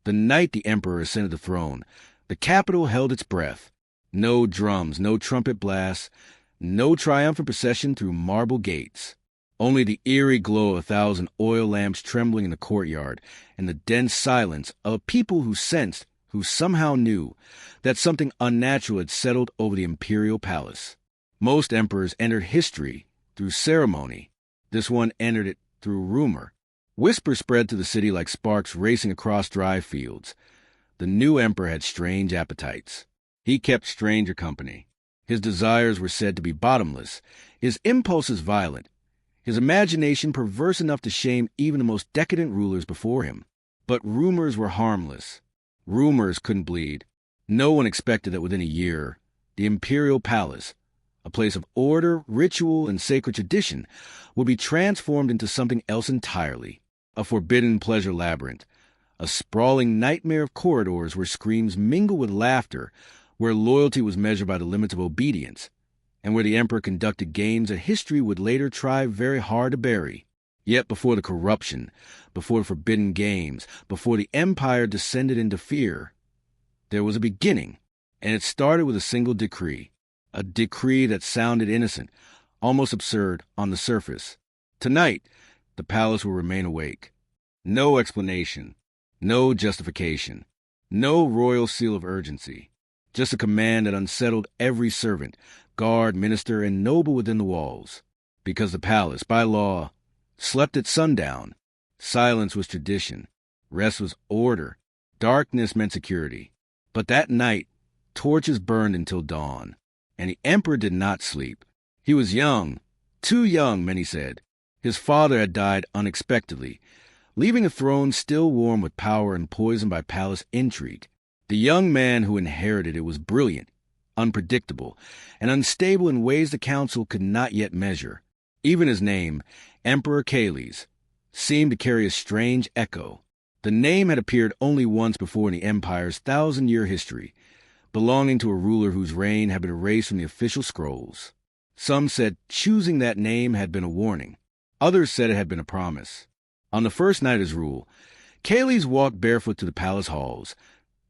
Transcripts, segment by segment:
The night the emperor ascended the throne, the capital held its breath. No drums, no trumpet blasts, no triumphant procession through marble gates. Only the eerie glow of 1,000 oil lamps trembling in the courtyard, and the dense silence of a people who sensed, who somehow knew, that something unnatural had settled over the imperial palace. Most emperors entered history through ceremony. This one entered it through rumor. Whispers spread through the city like sparks racing across dry fields. The new emperor had strange appetites. He kept stranger company. His desires were said to be bottomless, his impulses violent, his imagination perverse enough to shame even the most decadent rulers before him. But rumors were harmless. Rumors couldn't bleed. No one expected that within a year, the imperial palace, a place of order, ritual, and sacred tradition, would be transformed into something else entirely, a forbidden pleasure labyrinth, a sprawling nightmare of corridors where screams mingle with laughter, where loyalty was measured by the limits of obedience, and where the emperor conducted games that history would later try very hard to bury. Yet before the corruption, before the forbidden games, before the empire descended into fear, there was a beginning, and it started with a single decree, a decree that sounded innocent, almost absurd on the surface. Tonight, the palace will remain awake. No explanation, no justification, no royal seal of urgency, just a command that unsettled every servant, guard, minister, and noble within the walls. Because the palace, by law, slept at sundown. Silence was tradition. Rest was order. Darkness meant security. But that night, torches burned until dawn, and the emperor did not sleep. He was young, too young, many said. His father had died unexpectedly, leaving a throne still warm with power and poisoned by palace intrigue. The young man who inherited it was brilliant, unpredictable, and unstable in ways the council could not yet measure. Even his name, Emperor Cales, seemed to carry a strange echo. The name had appeared only once before in the empire's 1,000-year history, belonging to a ruler whose reign had been erased from the official scrolls. Some said choosing that name had been a warning. Others said it had been a promise. On the first night of his rule, Cales walked barefoot to the palace halls,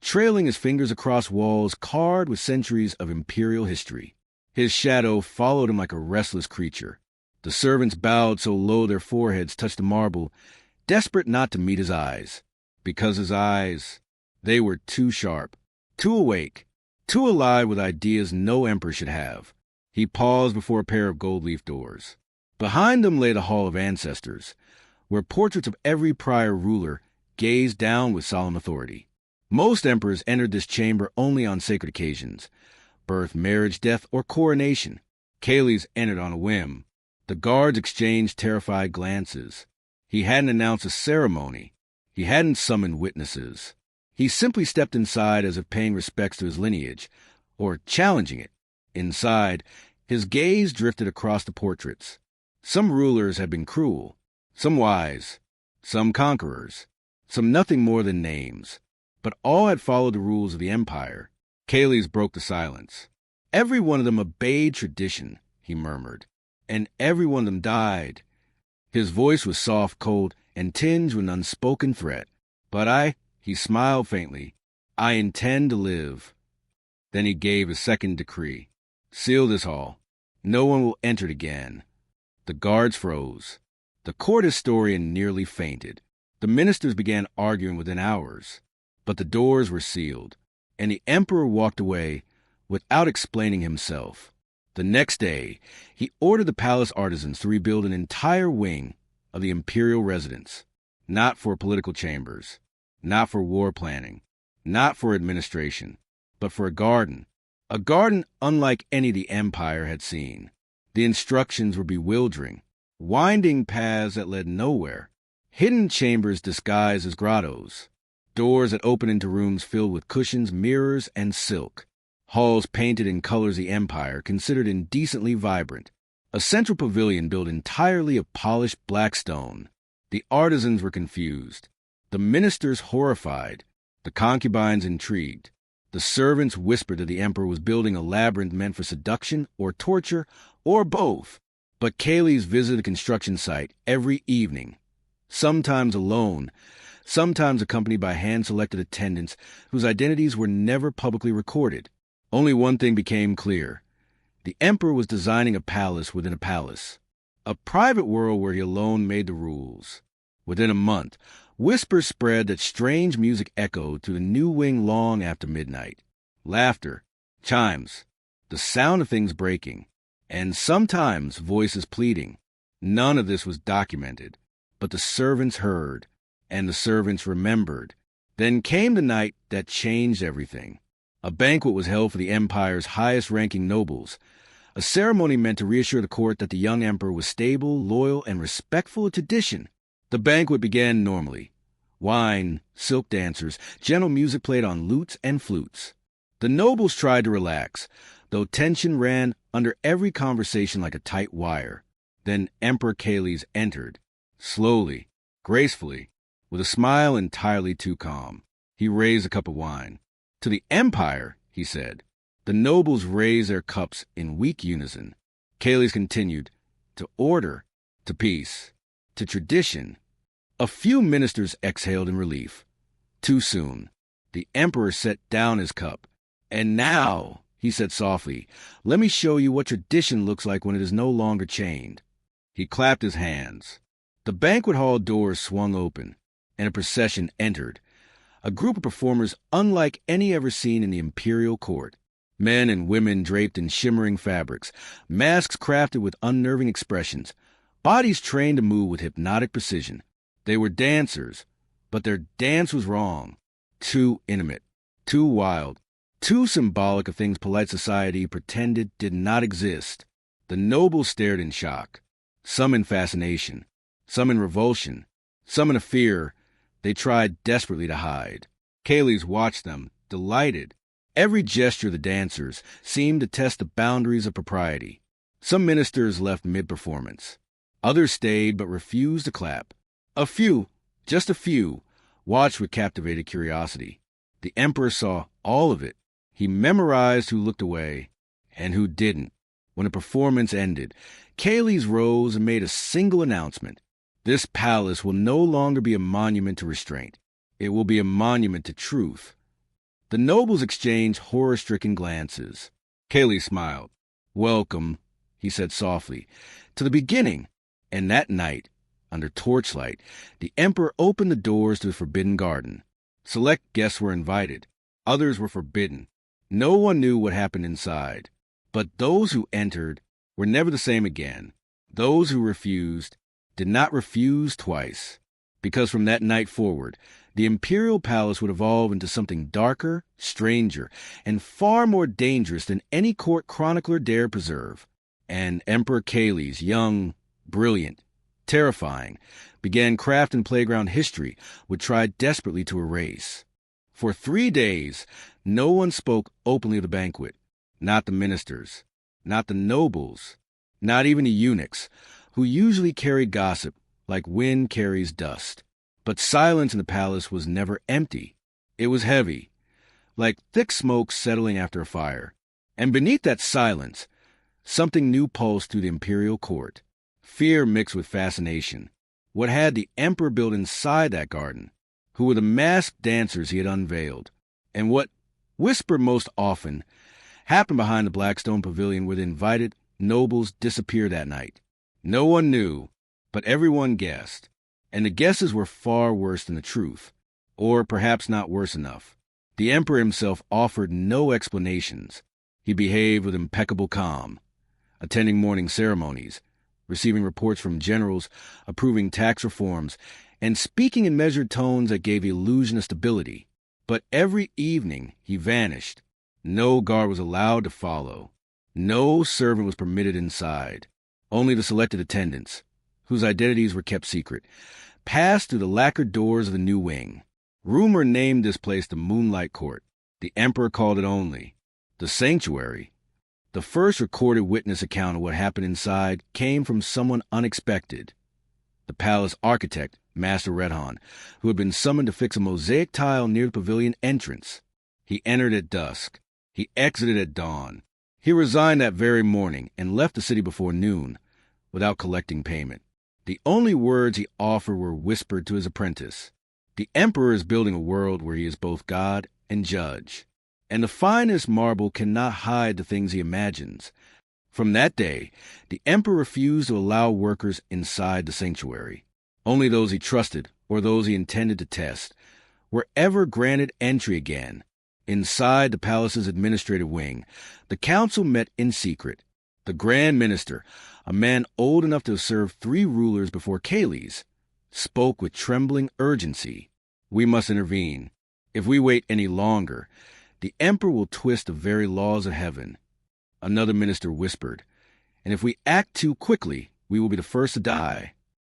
trailing his fingers across walls carved with centuries of imperial history. His shadow followed him like a restless creature. The servants bowed so low their foreheads touched the marble, desperate not to meet his eyes, because his eyes, they were too sharp, too awake, too alive with ideas no emperor should have. He paused before a pair of gold-leaf doors. Behind them lay the Hall of Ancestors, where portraits of every prior ruler gazed down with solemn authority. Most emperors entered this chamber only on sacred occasions, birth, marriage, death, or coronation. Cales entered on a whim. The guards exchanged terrified glances. He hadn't announced a ceremony. He hadn't summoned witnesses. He simply stepped inside as if paying respects to his lineage, or challenging it. Inside, his gaze drifted across the portraits. Some rulers had been cruel, some wise, some conquerors, some nothing more than names. But all had followed the rules of the empire. Cales broke the silence. Every one of them obeyed tradition, he murmured, and every one of them died. His voice was soft, cold, and tinged with an unspoken threat. But he smiled faintly, I intend to live. Then he gave a second decree. Seal this hall. No one will enter it again. The guards froze. The court historian nearly fainted. The ministers began arguing within hours. But the doors were sealed, and the emperor walked away without explaining himself. The next day, he ordered the palace artisans to rebuild an entire wing of the imperial residence, not for political chambers, not for war planning, not for administration, but for a garden unlike any the empire had seen. The instructions were bewildering, winding paths that led nowhere, hidden chambers disguised as grottos, doors that opened into rooms filled with cushions, mirrors, and silk, halls painted in colors the empire considered indecently vibrant, a central pavilion built entirely of polished black stone. The artisans were confused, the ministers horrified, the concubines intrigued. The servants whispered that the emperor was building a labyrinth meant for seduction or torture or both. But Cales visited the construction site every evening, sometimes alone, sometimes accompanied by hand-selected attendants whose identities were never publicly recorded. Only one thing became clear. The emperor was designing a palace within a palace, a private world where he alone made the rules. Within a month, whispers spread that strange music echoed through the new wing long after midnight. Laughter, chimes, the sound of things breaking, and sometimes voices pleading. None of this was documented, but the servants heard, and the servants remembered. Then came the night that changed everything. A banquet was held for the empire's highest-ranking nobles, a ceremony meant to reassure the court that the young emperor was stable, loyal, and respectful of tradition. The banquet began normally. Wine, silk dancers, gentle music played on lutes and flutes. The nobles tried to relax, though tension ran under every conversation like a tight wire. Then Emperor Caelys entered, slowly, gracefully, with a smile entirely too calm. He raised a cup of wine. "To the Empire," he said. The nobles raised their cups in weak unison. Caelys continued, "To order, to peace, to tradition." A few ministers exhaled in relief. Too soon. The emperor set down his cup. "And now," he said softly, "let me show you what tradition looks like when it is no longer chained." He clapped his hands. The banquet hall doors swung open, and a procession entered, a group of performers unlike any ever seen in the Imperial court. Men and women draped in shimmering fabrics, masks crafted with unnerving expressions, bodies trained to move with hypnotic precision. They were dancers, but their dance was wrong. Too intimate, too wild, too symbolic of things polite society pretended did not exist. The nobles stared in shock, some in fascination, some in revulsion, some in a fear they tried desperately to hide. Caelys watched them, delighted. Every gesture of the dancers seemed to test the boundaries of propriety. Some ministers left mid-performance. Others stayed but refused to clap. A few, just a few, watched with captivated curiosity. The emperor saw all of it. He memorized who looked away and who didn't. When the performance ended, Caelys rose and made a single announcement. This palace will no longer be a monument to restraint. It will be a monument to truth. The nobles exchanged horror-stricken glances. Caelys smiled. "Welcome," he said softly, "to the beginning." And that night, under torchlight, the emperor opened the doors to the Forbidden Garden. Select guests were invited. Others were forbidden. No one knew what happened inside. But those who entered were never the same again. Those who refused did not refuse twice. Because from that night forward, the Imperial Palace would evolve into something darker, stranger, and far more dangerous than any court chronicler dared preserve. And Emperor Caelys, young, brilliant, terrifying, began craft and playground history would try desperately to erase. For 3 days, no one spoke openly of the banquet. Not the ministers, not the nobles, not even the eunuchs, who usually carried gossip like wind carries dust. But silence in the palace was never empty. It was heavy, like thick smoke settling after a fire. And beneath that silence, something new pulsed through the imperial court. Fear mixed with fascination. What had the emperor built inside that garden? Who were the masked dancers he had unveiled? And what, whispered most often, happened behind the Blackstone Pavilion where the invited nobles disappeared that night? No one knew, but everyone guessed. And the guesses were far worse than the truth, or perhaps not worse enough. The emperor himself offered no explanations. He behaved with impeccable calm, attending morning ceremonies, receiving reports from generals, approving tax reforms, and speaking in measured tones that gave the illusion of stability. But every evening he vanished. No guard was allowed to follow. No servant was permitted inside. Only the selected attendants, whose identities were kept secret, passed through the lacquered doors of the new wing. Rumor named this place the Moonlight Court. The emperor called it only the Sanctuary. The first recorded witness account of what happened inside came from someone unexpected. The palace architect, Master Redhan, who had been summoned to fix a mosaic tile near the pavilion entrance. He entered at dusk. He exited at dawn. He resigned that very morning and left the city before noon, without collecting payment. The only words he offered were whispered to his apprentice. The emperor is building a world where he is both God and judge. And the finest marble cannot hide the things he imagines. From that day, the emperor refused to allow workers inside the sanctuary. Only those he trusted, or those he intended to test, were ever granted entry again. Inside the palace's administrative wing, the council met in secret. The Grand Minister, a man old enough to have served 3 rulers before Kales, spoke with trembling urgency. "We must intervene. If we wait any longer, the emperor will twist the very laws of heaven." Another minister whispered, "And if we act too quickly, we will be the first to die."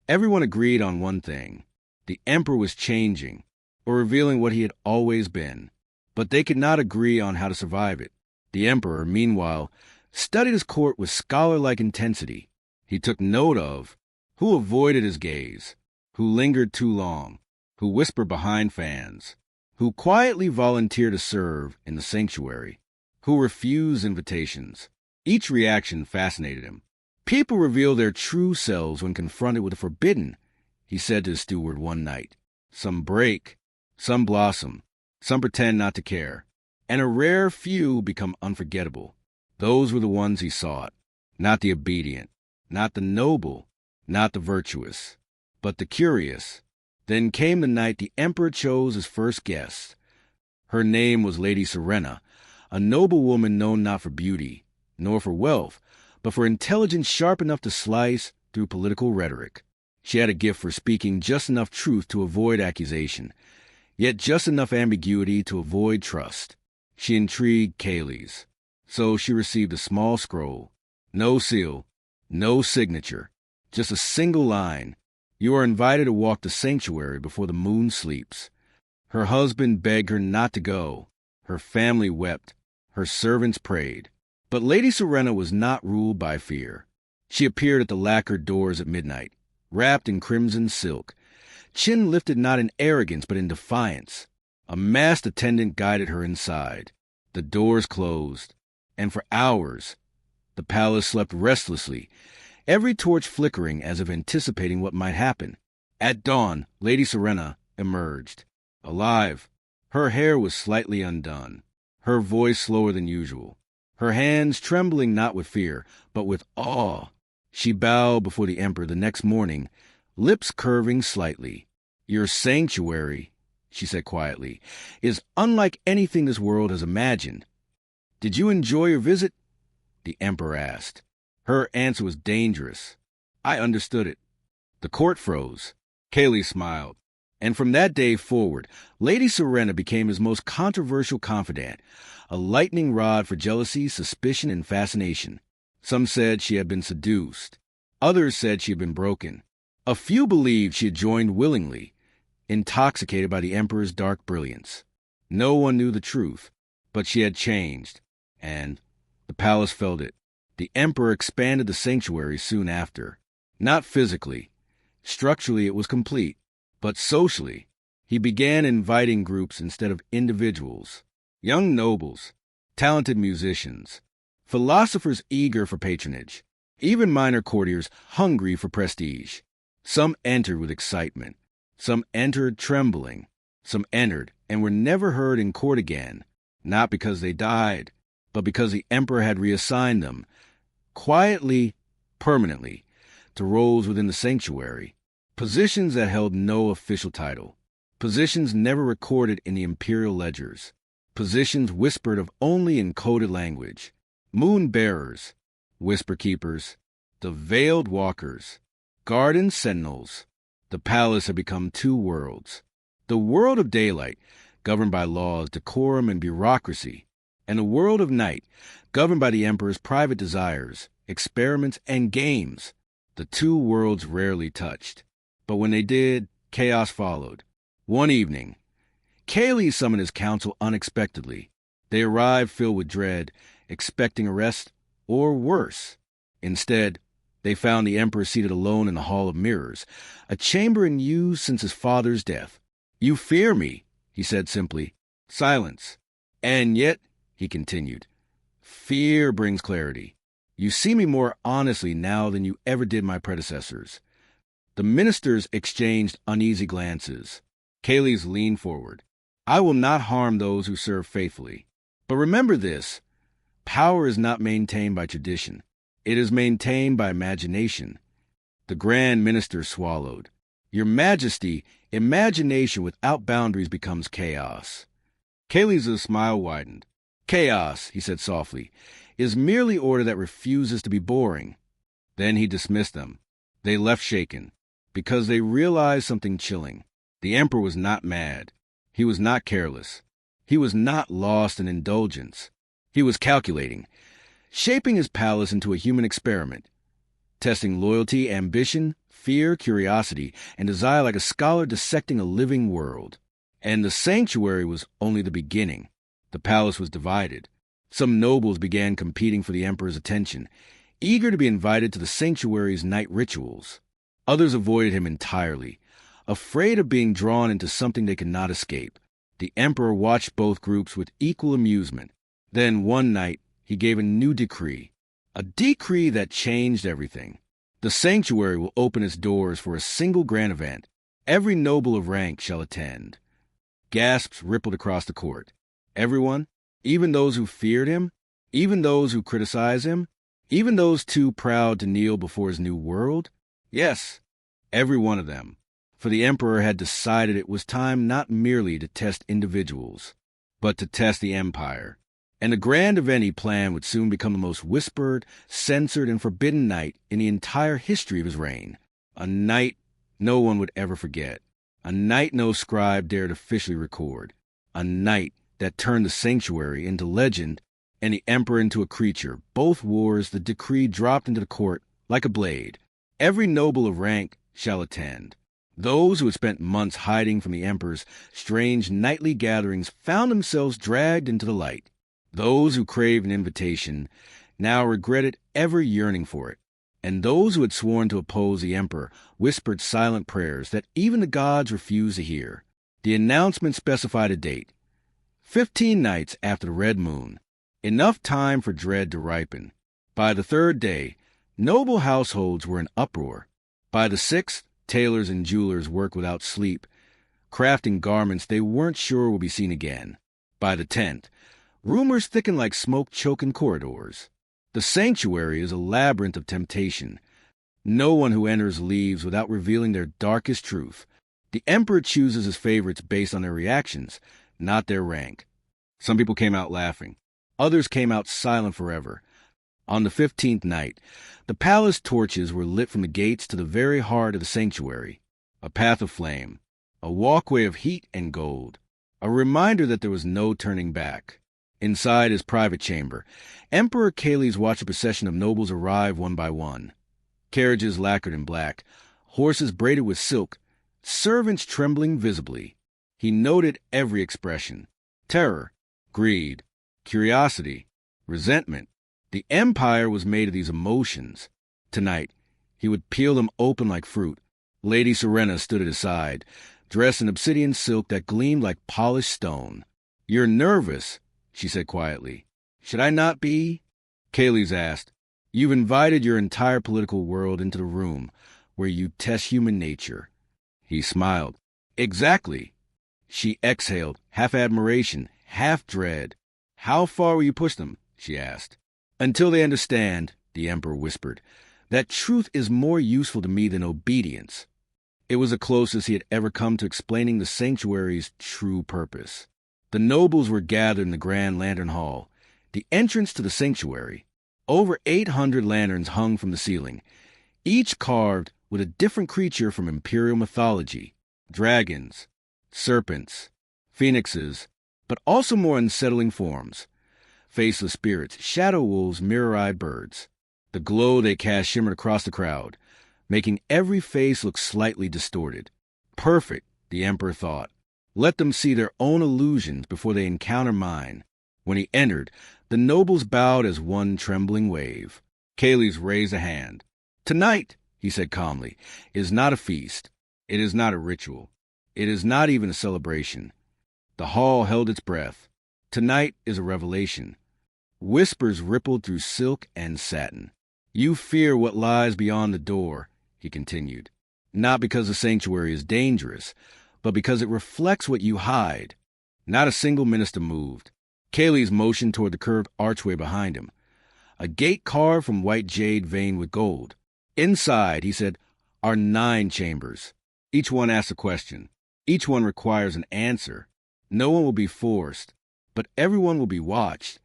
Everyone agreed on one thing. The emperor was changing, or revealing what he had always been. But they could not agree on how to survive it. The emperor, meanwhile, studied his court with scholar-like intensity. He took note of who avoided his gaze, who lingered too long, who whispered behind fans, who quietly volunteered to serve in the sanctuary, who refused invitations. Each reaction fascinated him. "People reveal their true selves when confronted with the forbidden," he said to his steward one night. "Some break, some blossom, some pretend not to care, and a rare few become unforgettable." Those were the ones he sought, not the obedient, not the noble, not the virtuous, but the curious. Then came the night the emperor chose his first guest. Her name was Lady Serena, a noble woman known not for beauty, nor for wealth, but for intelligence sharp enough to slice through political rhetoric. She had a gift for speaking just enough truth to avoid accusation, yet just enough ambiguity to avoid trust. She intrigued Kales, so she received a small scroll. No seal, no signature, just a single line. "You are invited to walk the sanctuary before the moon sleeps." Her husband begged her not to go. Her family wept. Her servants prayed. But Lady Serena was not ruled by fear. She appeared at the lacquered doors at midnight, wrapped in crimson silk, chin lifted not in arrogance but in defiance. A masked attendant guided her inside. The doors closed, and for hours the palace slept restlessly, every torch flickering as if anticipating what might happen. At dawn, Lady Serena emerged, alive. Her hair was slightly undone, her voice slower than usual, her hands trembling not with fear, but with awe. She bowed before the emperor the next morning, lips curving slightly. "Your sanctuary," she said quietly, "is unlike anything this world has imagined." "Did you enjoy your visit?" the emperor asked. Her answer was dangerous. "I understood it." The court froze. Kales smiled. And from that day forward, Lady Serena became his most controversial confidant, a lightning rod for jealousy, suspicion, and fascination. Some said she had been seduced. Others said she had been broken. A few believed she had joined willingly, intoxicated by the emperor's dark brilliance. No one knew the truth, but she had changed, and the palace felt it. The emperor expanded the sanctuary soon after. Not physically. Structurally it was complete. But socially, he began inviting groups instead of individuals. Young nobles, talented musicians, philosophers eager for patronage, even minor courtiers hungry for prestige. Some entered with excitement. Some entered trembling. Some entered and were never heard in court again, not because they died, but because the emperor had reassigned them, quietly, permanently, to roles within the sanctuary. Positions that held no official title. Positions never recorded in the imperial ledgers. Positions whispered of only in coded language. Moon bearers, whisper keepers, the veiled walkers, garden sentinels. The palace had become 2 worlds. The world of daylight, governed by laws, decorum, and bureaucracy, and the world of night, governed by the emperor's private desires, experiments, and games. The 2 worlds rarely touched. But when they did, chaos followed. One evening, Kales summoned his council unexpectedly. They arrived filled with dread, expecting arrest, or worse. Instead, they found the emperor seated alone in the Hall of Mirrors, a chamber in use since his father's death. "You fear me," he said simply. Silence. "And yet," he continued, "fear brings clarity. You see me more honestly now than you ever did my predecessors." The ministers exchanged uneasy glances. Kales leaned forward. I will not harm those who serve faithfully. But remember this, power is not maintained by tradition. It is maintained by imagination. The Grand Minister swallowed. Your Majesty, imagination without boundaries becomes chaos. Kales' smile widened. Chaos, he said softly, is merely order that refuses to be boring. Then he dismissed them. They left shaken, because they realized something chilling. The Emperor was not mad. He was not careless. He was not lost in indulgence. He was calculating, shaping his palace into a human experiment, testing loyalty, ambition, fear, curiosity, and desire like a scholar dissecting a living world. And the sanctuary was only the beginning. The palace was divided. Some nobles began competing for the emperor's attention, eager to be invited to the sanctuary's night rituals. Others avoided him entirely, afraid of being drawn into something they could not escape. The emperor watched both groups with equal amusement. Then one night, he gave a new decree, a decree that changed everything. The sanctuary will open its doors for a single grand event. Every noble of rank shall attend. Gasps rippled across the court. Everyone, even those who feared him, even those who criticized him, even those too proud to kneel before his new world? Yes, every one of them. For the emperor had decided it was time not merely to test individuals, but to test the empire. And the grand event he planned would soon become the most whispered, censored, and forbidden night in the entire history of his reign. A night no one would ever forget. A night no scribe dared officially record. A night that turned the sanctuary into legend and the emperor into a creature. Both wars the decree dropped into the court like a blade. Every noble of rank shall attend. Those who had spent months hiding from the emperor's strange nightly gatherings found themselves dragged into the light. Those who craved an invitation now regretted ever yearning for it. And those who had sworn to oppose the emperor whispered silent prayers that even the gods refused to hear. The announcement specified a date. 15 nights after the red moon. Enough time for dread to ripen. By the third day, noble households were in uproar. By the sixth, tailors and jewelers worked without sleep, crafting garments they weren't sure would be seen again. By the 10th, rumors thickened like smoke-choking corridors. The sanctuary is a labyrinth of temptation. No one who enters leaves without revealing their darkest truth. The emperor chooses his favorites based on their reactions, not their rank. Some people came out laughing. Others came out silent forever. On the 15th night, the palace torches were lit from the gates to the very heart of the sanctuary. A path of flame, a walkway of heat and gold, a reminder that there was no turning back. Inside his private chamber, Emperor Kales watched a procession of nobles arrive one by one. Carriages lacquered in black, horses braided with silk, servants trembling visibly. He noted every expression: terror, greed, curiosity, resentment. The empire was made of these emotions. Tonight, he would peel them open like fruit. Lady Serena stood at his side, dressed in obsidian silk that gleamed like polished stone. "You're nervous," she said quietly. "Should I not be?" Kales asked. "You've invited your entire political world into the room where you test human nature." He smiled. "Exactly." She exhaled, half admiration, half dread. "How far will you push them?" she asked. "Until they understand," the emperor whispered, "that truth is more useful to me than obedience." It was the closest he had ever come to explaining the sanctuary's true purpose. The nobles were gathered in the Grand Lantern Hall, the entrance to the sanctuary. Over 800 lanterns hung from the ceiling, each carved with a different creature from Imperial mythology: dragons, serpents, phoenixes, but also more unsettling forms: faceless spirits, shadow wolves, mirror-eyed birds. The glow they cast shimmered across the crowd, making every face look slightly distorted. Perfect, the emperor thought. Let them see their own illusions before they encounter mine. When he entered, the nobles bowed as one trembling wave. Kales raised a hand. "Tonight," he said calmly, "is not a feast. It is not a ritual. It is not even a celebration." The hall held its breath. Tonight is a revelation. Whispers rippled through silk and satin. "You fear what lies beyond the door," he continued. "Not because the sanctuary is dangerous, but because it reflects what you hide. Not a single minister moved. Cayley's motioned toward the curved archway behind him. A gate carved from white jade veined with gold. Inside, he said, are 9 chambers. Each one asks a question. Each one requires an answer. No one will be forced, but everyone will be watched.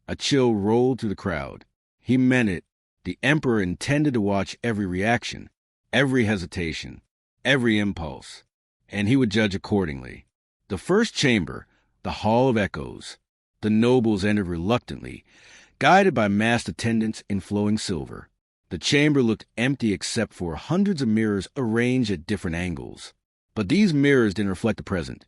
A chill rolled through the crowd. He meant it. The Emperor intended to watch every reaction, every hesitation, every impulse, and he would judge accordingly. The first chamber, the Hall of Echoes. The nobles entered reluctantly, guided by masked attendants in flowing silver. The chamber looked empty except for hundreds of mirrors arranged at different angles. But these mirrors didn't reflect the present.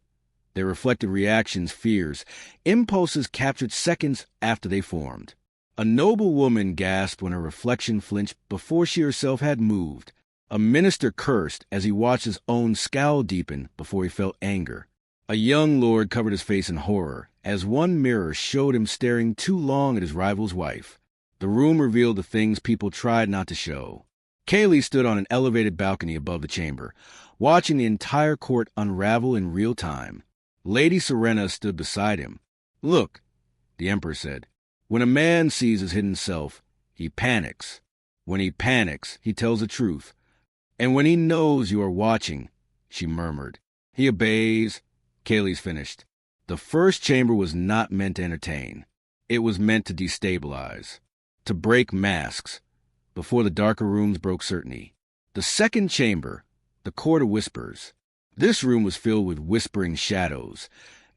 They reflected reactions, fears, impulses captured seconds after they formed. A noble woman gasped when her reflection flinched before she herself had moved. A minister cursed as he watched his own scowl deepen before he felt anger. A young lord covered his face in horror as one mirror showed him staring too long at his rival's wife. The room revealed the things people tried not to show. Cayley stood on an elevated balcony above the chamber, watching the entire court unravel in real time. Lady Serena stood beside him. "Look," the Emperor said. "When a man sees his hidden self, he panics. When he panics, he tells the truth. And when he knows you are watching," she murmured, "he obeys." Cayley's finished. The first chamber was not meant to entertain. It was meant to destabilize, to break masks, before the darker rooms broke certainty. The second chamber, the Court of Whispers. This room was filled with whispering shadows,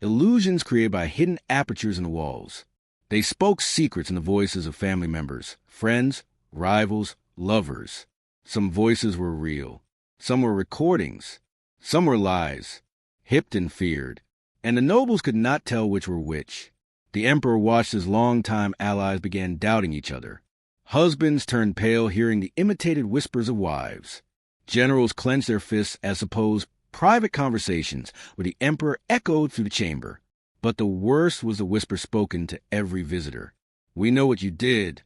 illusions created by hidden apertures in the walls. They spoke secrets in the voices of family members, friends, rivals, lovers. Some voices were real. Some were recordings. Some were lies, hipped and feared. And the nobles could not tell which were which. The Emperor watched his longtime allies begin doubting each other. Husbands turned pale hearing the imitated whispers of wives. Generals clenched their fists as supposed private conversations with the Emperor echoed through the chamber. But the worst was the whisper spoken to every visitor. "We know what you did."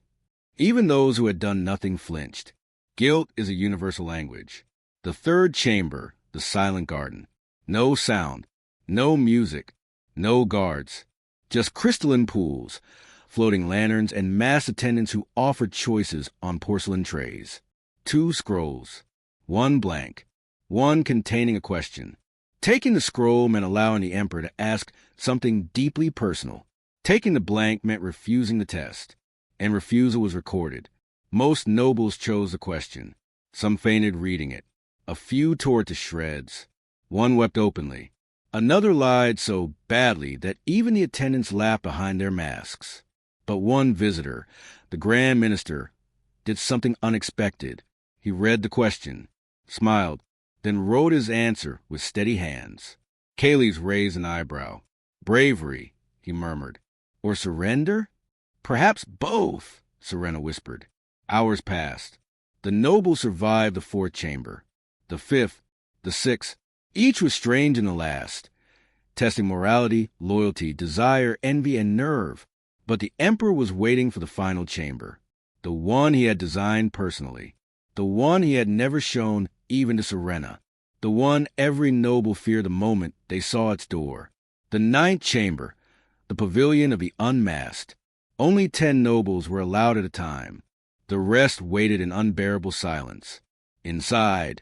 Even those who had done nothing flinched. Guilt is a universal language. The third chamber, the silent garden. No sound, no music, no guards. Just crystalline pools, floating lanterns, and masked attendants who offered choices on porcelain trays. 2 scrolls, one blank, one containing a question. Taking the scroll meant allowing the Emperor to ask something deeply personal. Taking the blank meant refusing the test, and refusal was recorded. Most nobles chose the question. Some fainted reading it. A few tore it to shreds. One wept openly. Another lied so badly that even the attendants laughed behind their masks. But one visitor, the Grand Minister, did something unexpected. He read the question, smiled, then wrote his answer with steady hands. Cayley's raised an eyebrow. "Bravery," he murmured. "Or surrender?" "Perhaps both," Serena whispered. Hours passed. The nobles survived the 4th chamber. The 5th, the 6th, each was strange in the last, testing morality, loyalty, desire, envy, and nerve. But the Emperor was waiting for the final chamber, the one he had designed personally, the one he had never shown even to Serena, the one every noble feared the moment they saw its door. The 9th chamber, the pavilion of the unmasked. Only 10 nobles were allowed at a time. The rest waited in unbearable silence. Inside,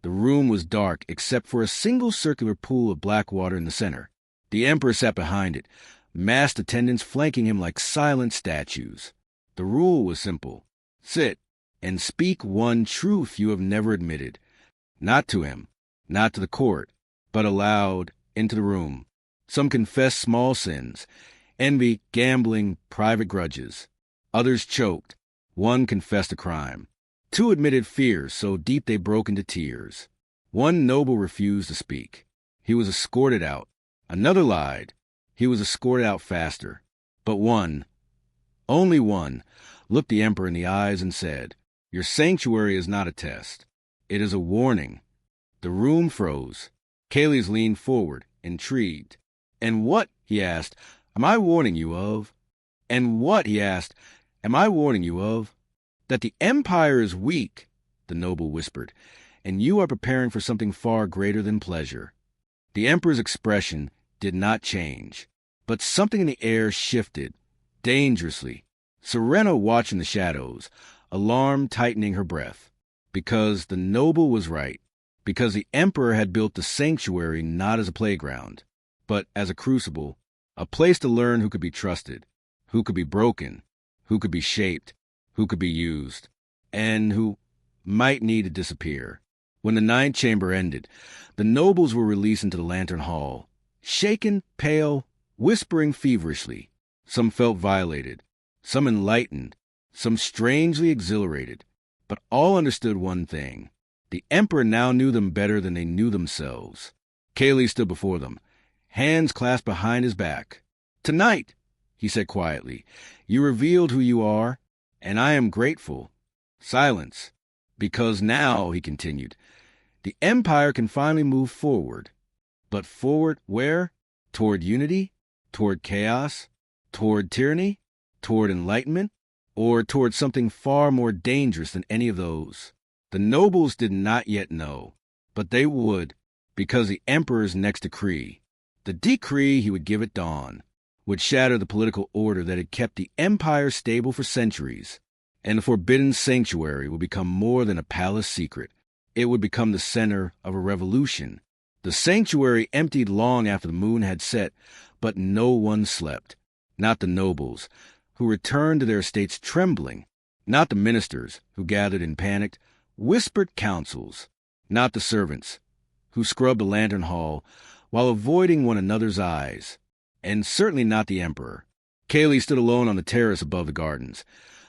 the room was dark except for a single circular pool of black water in the center. The Emperor sat behind it, masked attendants flanking him like silent statues. The rule was simple. Sit and speak one truth you have never admitted. Not to him, not to the court, but aloud into the room. Some confessed small sins, envy, gambling, private grudges. Others choked. One confessed a crime. 2 admitted fears so deep they broke into tears. One noble refused to speak. He was escorted out. Another lied. He was escorted out faster. But one, only one, looked the Emperor in the eyes and said, "Your sanctuary is not a test. It is a warning." The room froze. Cayley's leaned forward, intrigued. "And what," he asked, "am I warning you of?" "And what," he asked, "am I warning you of?" "That the Empire is weak," the noble whispered, "and you are preparing for something far greater than pleasure." The emperor's expression did not change, but something in the air shifted, dangerously. Serena watched in the shadows, alarm tightening her breath, because the noble was right, because the emperor had built the sanctuary not as a playground, but as a crucible, a place to learn who could be trusted, who could be broken, who could be shaped, who could be used, and who might need to disappear. When the ninth chamber ended, the nobles were released into the lantern hall, shaken, pale, whispering feverishly. Some felt violated, some enlightened, some strangely exhilarated, but all understood one thing. The emperor now knew them better than they knew themselves. Cayley stood before them, hands clasped behind his back. "Tonight," he said quietly, "you revealed who you are, and I am grateful." Silence. "Because now," he continued, "the empire can finally move forward." But forward where? Toward unity? Toward chaos? Toward tyranny? Toward enlightenment? Or toward something far more dangerous than any of those? The nobles did not yet know, but they would, because the emperor's next decree, the decree he would give at dawn, would shatter the political order that had kept the empire stable for centuries, and the forbidden sanctuary would become more than a palace secret. It would become the center of a revolution. The sanctuary emptied long after the moon had set, but no one slept. Not the nobles, who returned to their estates trembling. Not the ministers, who gathered in panicked, whispered counsels. Not the servants, who scrubbed the lantern hall while avoiding one another's eyes. And certainly not the emperor. Cayley stood alone on the terrace above the gardens,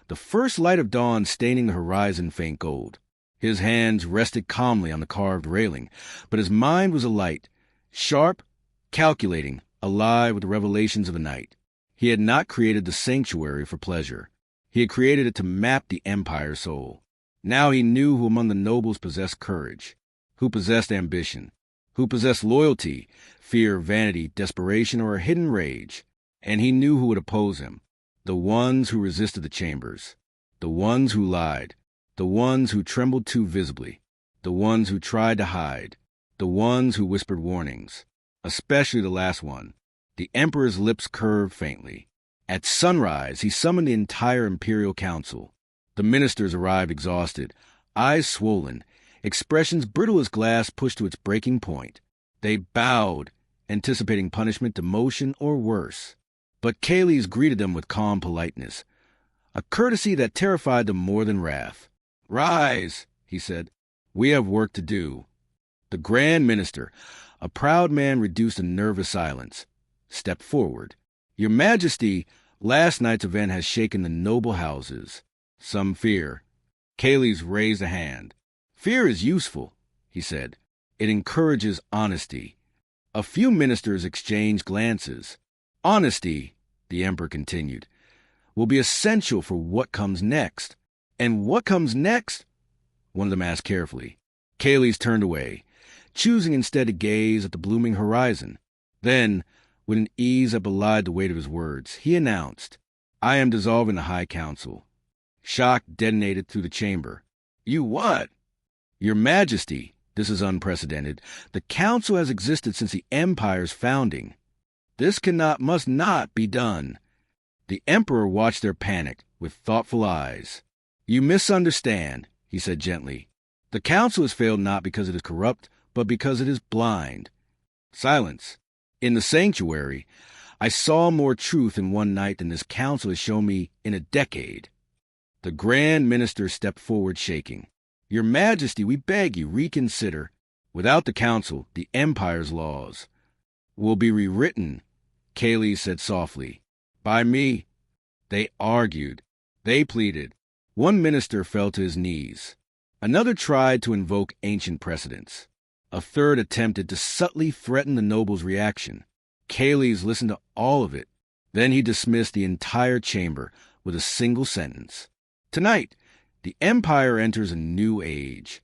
the first light of dawn staining the horizon faint gold. His hands rested calmly on the carved railing, but his mind was alight, sharp, calculating, alive with the revelations of the night. He had not created the sanctuary for pleasure. He had created it to map the empire's soul. Now he knew who among the nobles possessed courage, who possessed ambition, who possessed loyalty, fear, vanity, desperation, or a hidden rage. And he knew who would oppose him, the ones who resisted the chambers, the ones who lied, the ones who trembled too visibly, the ones who tried to hide, the ones who whispered warnings, especially the last one. The emperor's lips curved faintly. At sunrise, he summoned the entire Imperial Council. The ministers arrived exhausted, eyes swollen, expressions brittle as glass pushed to its breaking point. They bowed, anticipating punishment, demotion, or worse. But Cayley's greeted them with calm politeness, a courtesy that terrified them more than wrath. "Rise," he said. "We have work to do." The Grand Minister, a proud man reduced to nervous silence, stepped forward. "Your Majesty, last night's event has shaken the noble houses. Some fear." Cayley's raised a hand. "Fear is useful," he said. "It encourages honesty." A few ministers exchanged glances. "Honesty," the emperor continued, "will be essential for what comes next." "And what comes next?" one of them asked carefully. Cayley's turned away, choosing instead to gaze at the blooming horizon. Then, with an ease that belied the weight of his words, he announced, "I am dissolving the High Council." Shock detonated through the chamber. "You what?" "Your Majesty, this is unprecedented. The council has existed since the empire's founding. This must not be done." The emperor watched their panic with thoughtful eyes. "You misunderstand," he said gently. "The council has failed not because it is corrupt, but because it is blind." Silence. "In the sanctuary, I saw more truth in one night than this council has shown me in a decade." The Grand Minister stepped forward shaking. "Your Majesty, we beg you, reconsider. Without the council, the empire's laws will be rewritten," Cayley said softly. "By me." They argued. They pleaded. One minister fell to his knees. Another tried to invoke ancient precedents. A third attempted to subtly threaten the noble's reaction. Cayley's listened to all of it. Then he dismissed the entire chamber with a single sentence. "Tonight, the empire enters a new age."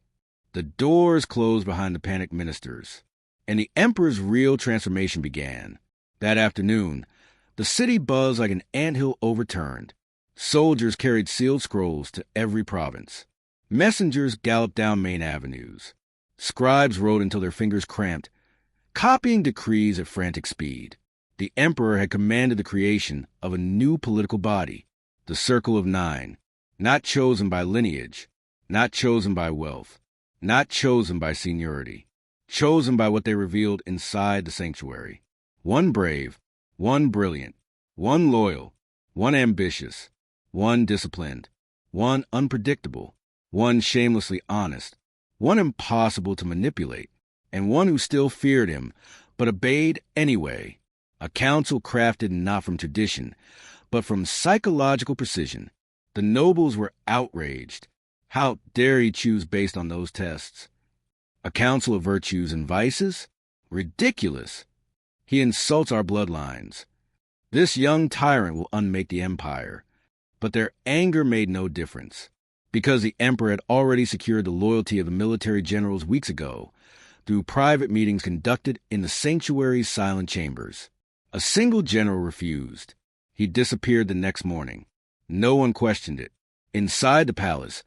The doors closed behind the panicked ministers, and the emperor's real transformation began. That afternoon, the city buzzed like an anthill overturned. Soldiers carried sealed scrolls to every province. Messengers galloped down main avenues. Scribes wrote until their fingers cramped. copying decrees at frantic speed. The emperor had commanded the creation of a new political body, the Circle of Nine, not chosen by lineage, not chosen by wealth, not chosen by seniority, chosen by what they revealed inside the sanctuary. One brave, one brilliant, one loyal, one ambitious, one disciplined, one unpredictable, one shamelessly honest, one impossible to manipulate, and one who still feared him, but obeyed anyway. A council crafted not from tradition, but from psychological precision. The nobles were outraged. How dare he choose based on those tests? A council of virtues and vices? Ridiculous! He insults our bloodlines. This young tyrant will unmake the empire. But their anger made no difference, because the emperor had already secured the loyalty of the military generals weeks ago, through private meetings conducted in the sanctuary's silent chambers. A single general refused. He disappeared the next morning. No one questioned it. Inside the palace,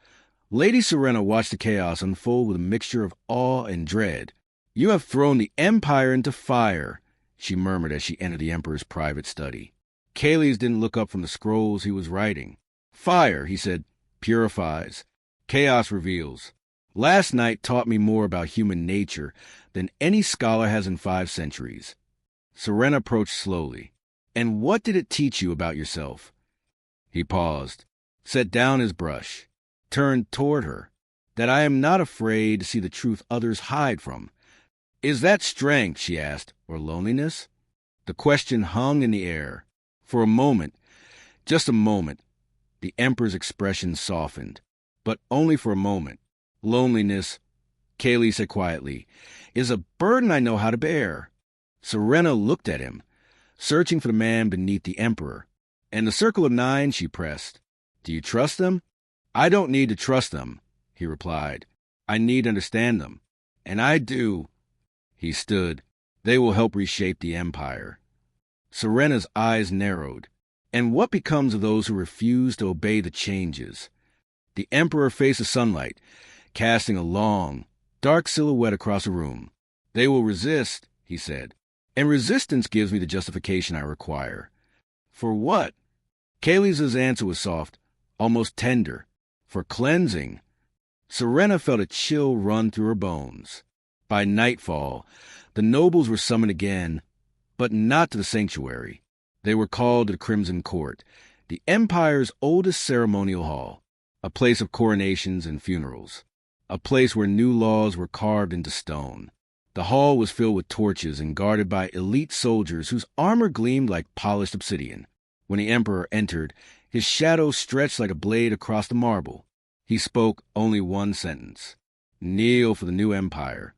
Lady Serena watched the chaos unfold with a mixture of awe and dread. "You have thrown the empire into fire," she murmured as she entered the emperor's private study. Cales didn't look up from the scrolls he was writing. "Fire," he said, "purifies. Chaos reveals. Last night taught me more about human nature than any scholar has in 5 centuries. Serena approached slowly. "And what did it teach you about yourself?" He paused, set down his brush, turned toward her. "That I am not afraid to see the truth others hide from." "Is that strength," she asked, "or loneliness?" The question hung in the air. For a moment, just a moment, the emperor's expression softened, but only for a moment. "Loneliness," Kaylee said quietly, "is a burden I know how to bear." Serena looked at him, searching for the man beneath the emperor. "And the Circle of Nine," she pressed. "Do you trust them?" "I don't need to trust them," he replied. "I need to understand them. And I do." He stood. "They will help reshape the empire." Serena's eyes narrowed. "And what becomes of those who refuse to obey the changes?" The emperor faced the sunlight, casting a long, dark silhouette across the room. "They will resist," he said. "And resistance gives me the justification I require." "For what?" Kales' answer was soft, almost tender. "For cleansing." Serena felt a chill run through her bones. By nightfall, the nobles were summoned again, but not to the sanctuary. They were called to the Crimson Court, the empire's oldest ceremonial hall, a place of coronations and funerals, a place where new laws were carved into stone. The hall was filled with torches and guarded by elite soldiers whose armor gleamed like polished obsidian. When the emperor entered, his shadow stretched like a blade across the marble. He spoke only one sentence: "Kneel for the new empire."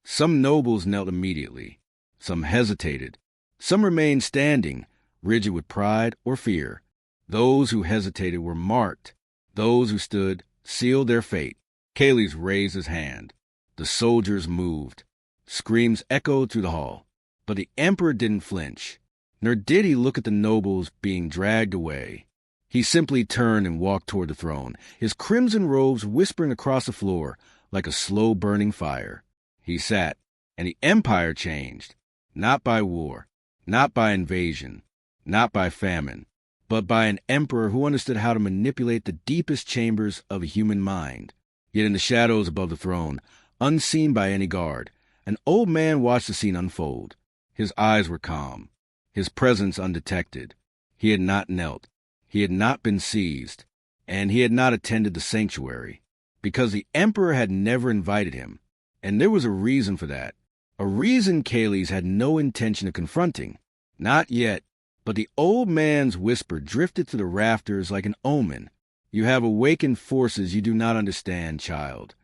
Some nobles knelt immediately. Some hesitated. Some remained standing, rigid with pride or fear. Those who hesitated were marked. Those who stood sealed their fate. Kales raised his hand. The soldiers moved. Screams echoed through the hall. But the emperor didn't flinch, nor did he look at the nobles being dragged away. He simply turned and walked toward the throne, his crimson robes whispering across the floor like a slow-burning fire. He sat, and the empire changed, not by war, not by invasion, not by famine, but by an emperor who understood how to manipulate the deepest chambers of a human mind. Yet in the shadows above the throne, unseen by any guard, an old man watched the scene unfold. His eyes were calm, his presence undetected. He had not knelt, he had not been seized, and he had not attended the sanctuary, because the emperor had never invited him. And there was a reason for that, a reason Kales had no intention of confronting. Not yet, but the old man's whisper drifted through the rafters like an omen. "You have awakened forces you do not understand, child."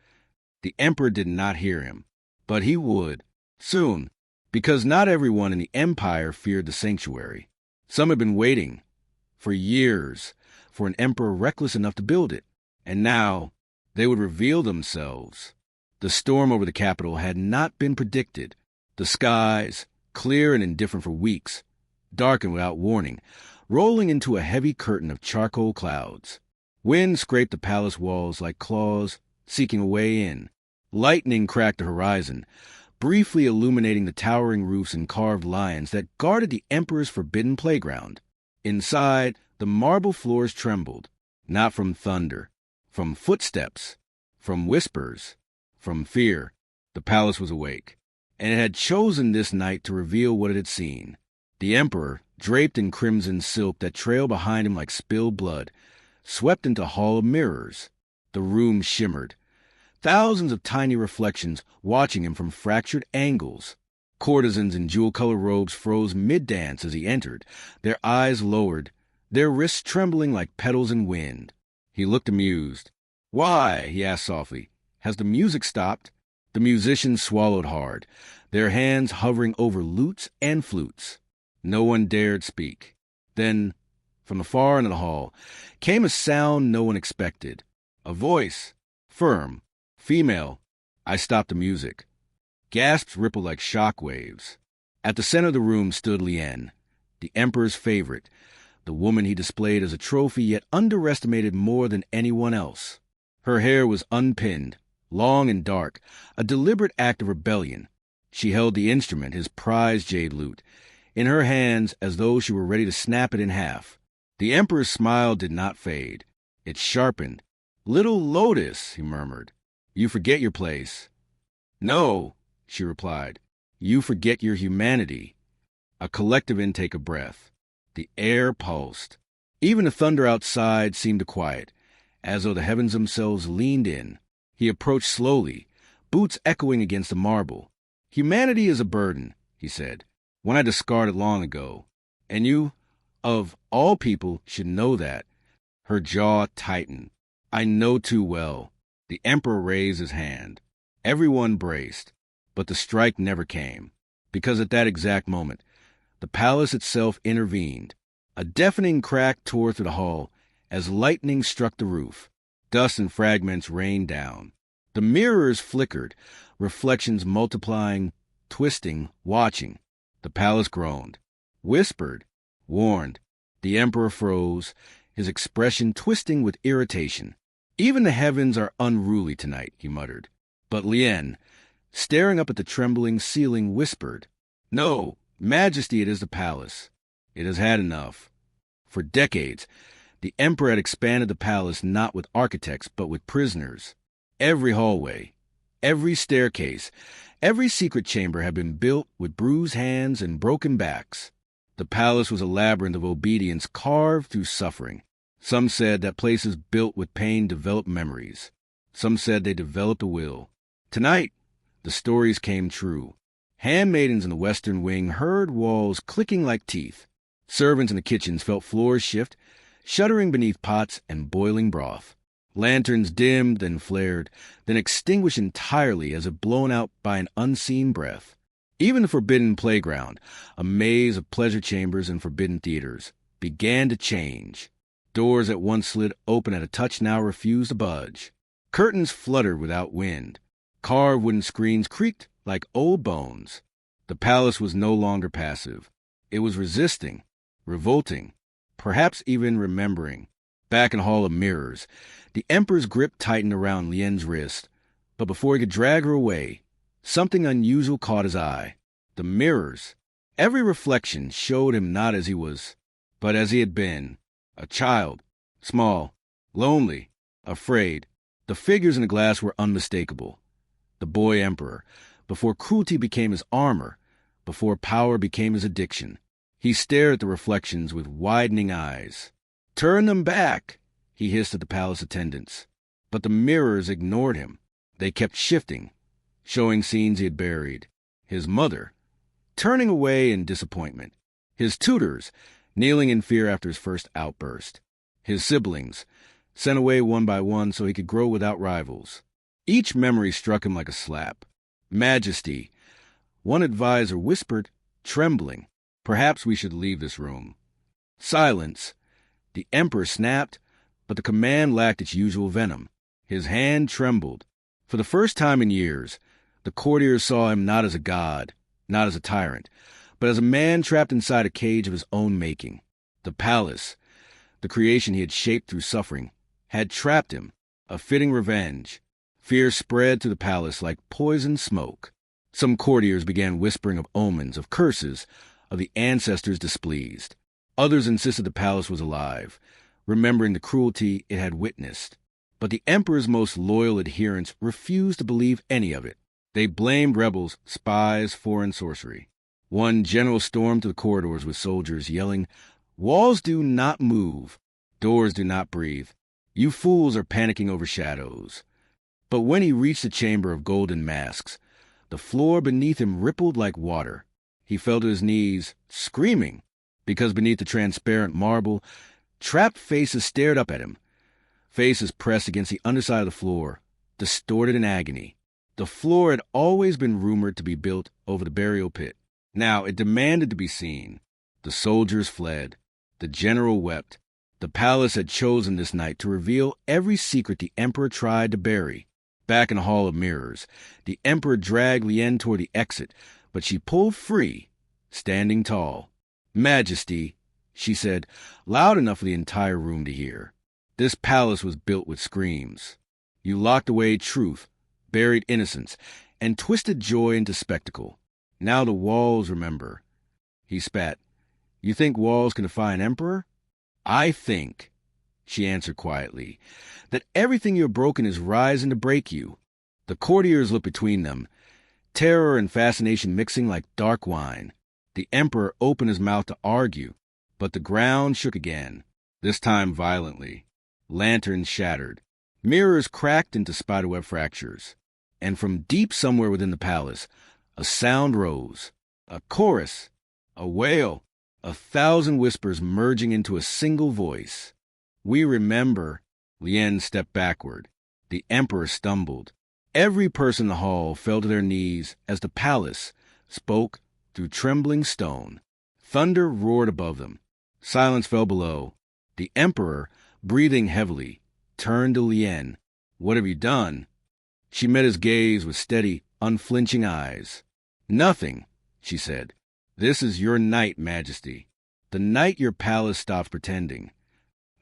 The emperor did not hear him, but he would, soon, because not everyone in the empire feared the sanctuary. Some had been waiting, for years, for an emperor reckless enough to build it, and now they would reveal themselves. The storm over the capital had not been predicted. The skies, clear and indifferent for weeks, darkened without warning, rolling into a heavy curtain of charcoal clouds. Wind scraped the palace walls like claws, seeking a way in. Lightning cracked the horizon, briefly illuminating the towering roofs and carved lions that guarded the emperor's forbidden playground. Inside, the marble floors trembled, not from thunder, from footsteps, from whispers, from fear. The palace was awake, and it had chosen this night to reveal what it had seen. The emperor, draped in crimson silk that trailed behind him like spilled blood, swept into a hall of mirrors. The room shimmered, thousands of tiny reflections watching him from fractured angles. Courtesans in jewel-colored robes froze mid-dance as he entered, their eyes lowered, their wrists trembling like petals in wind. He looked amused. "Why?" he asked softly. "Has the music stopped?" The musicians swallowed hard, their hands hovering over lutes and flutes. No one dared speak. Then, from the far end of the hall, came a sound no one expected. A voice, firm, female. I stopped the music. Gasps rippled like shock waves. At the center of the room stood Lien, the emperor's favorite, the woman he displayed as a trophy yet underestimated more than anyone else. Her hair was unpinned, long and dark, a deliberate act of rebellion. She held the instrument, his prized jade lute, in her hands as though she were ready to snap it in half. The emperor's smile did not fade. It sharpened. "Little Lotus," he murmured, "you forget your place." "No," she replied, "you forget your humanity." A collective intake of breath. The air pulsed. Even the thunder outside seemed to quiet, as though the heavens themselves leaned in. He approached slowly, boots echoing against the marble. "Humanity is a burden," he said, "one I discarded long ago. And you, of all people, should know that." Her jaw tightened. "I know too well." The emperor raised his hand. Everyone braced, but the strike never came, because at that exact moment, the palace itself intervened. A deafening crack tore through the hall as lightning struck the roof. Dust and fragments rained down. The mirrors flickered, reflections multiplying, twisting, watching. The palace groaned, whispered, warned. The emperor froze, his expression twisting with irritation. "Even the heavens are unruly tonight," he muttered. But Lien, staring up at the trembling ceiling, whispered, "No, Majesty, it is the palace. It has had enough." For decades, the emperor had expanded the palace not with architects, but with prisoners. Every hallway, every staircase, every secret chamber had been built with bruised hands and broken backs. The palace was a labyrinth of obedience carved through suffering. Some said that places built with pain developed memories. Some said they developed a will. Tonight, the stories came true. Handmaidens in the western wing heard walls clicking like teeth. Servants in the kitchens felt floors shift, shuddering beneath pots and boiling broth. Lanterns dimmed, then flared, then extinguished entirely as if blown out by an unseen breath. Even the forbidden playground, a maze of pleasure chambers and forbidden theaters, began to change. Doors that once slid open at a touch now refused to budge. Curtains fluttered without wind. Carved wooden screens creaked like old bones. The palace was no longer passive. It was resisting, revolting, perhaps even remembering. Back in the hall of mirrors, the emperor's grip tightened around Lien's wrist. But before he could drag her away, something unusual caught his eye. The mirrors. Every reflection showed him not as he was, but as he had been. A child, small, lonely, afraid. The figures in the glass were unmistakable. The boy emperor, before cruelty became his armor, before power became his addiction. He stared at the reflections with widening eyes. "Turn them back," he hissed at the palace attendants. But the mirrors ignored him. They kept shifting, showing scenes he had buried. His mother, turning away in disappointment. His tutors, kneeling in fear after his first outburst. His siblings, sent away one by one so he could grow without rivals. Each memory struck him like a slap. "Majesty," one advisor whispered, trembling, "perhaps we should leave this room." Silence. The emperor snapped, but the command lacked its usual venom. His hand trembled. For the first time in years, the courtiers saw him not as a god, not as a tyrant, but as a man trapped inside a cage of his own making. The palace, the creation he had shaped through suffering, had trapped him, a fitting revenge. Fear spread through the palace like poison smoke. Some courtiers began whispering of omens, of curses, of the ancestors displeased. Others insisted the palace was alive, remembering the cruelty it had witnessed. But the emperor's most loyal adherents refused to believe any of it. They blamed rebels, spies, foreign sorcery. One general stormed to the corridors with soldiers yelling, "Walls do not move. Doors do not breathe. You fools are panicking over shadows." But when he reached the chamber of golden masks, the floor beneath him rippled like water. He fell to his knees, screaming, because beneath the transparent marble, trapped faces stared up at him. Faces pressed against the underside of the floor, distorted in agony. The floor had always been rumored to be built over the burial pit. Now it demanded to be seen. The soldiers fled. The general wept. The palace had chosen this night to reveal every secret the emperor tried to bury. Back in the Hall of Mirrors, the emperor dragged Lien toward the exit, but she pulled free, standing tall. "Majesty," she said, loud enough for the entire room to hear. "This palace was built with screams. You locked away truth, buried innocence, and twisted joy into spectacle. Now the walls remember." He spat. "You think walls can defy an emperor?" "I think," she answered quietly, "that everything you have broken is rising to break you." The courtiers looked between them, terror and fascination mixing like dark wine. The emperor opened his mouth to argue, but the ground shook again, this time violently. Lanterns shattered. Mirrors cracked into spiderweb fractures. And from deep somewhere within the palace, a sound rose. A chorus. A wail. 1,000 whispers merging into a single voice. "We remember." Lien stepped backward. The emperor stumbled. Every person in the hall fell to their knees as the palace spoke through trembling stone. Thunder roared above them. Silence fell below. The emperor, breathing heavily, turned to Lien. "What have you done?" She met his gaze with steady, unflinching eyes. "Nothing," she said. "This is your night, Majesty. The night your palace stops pretending."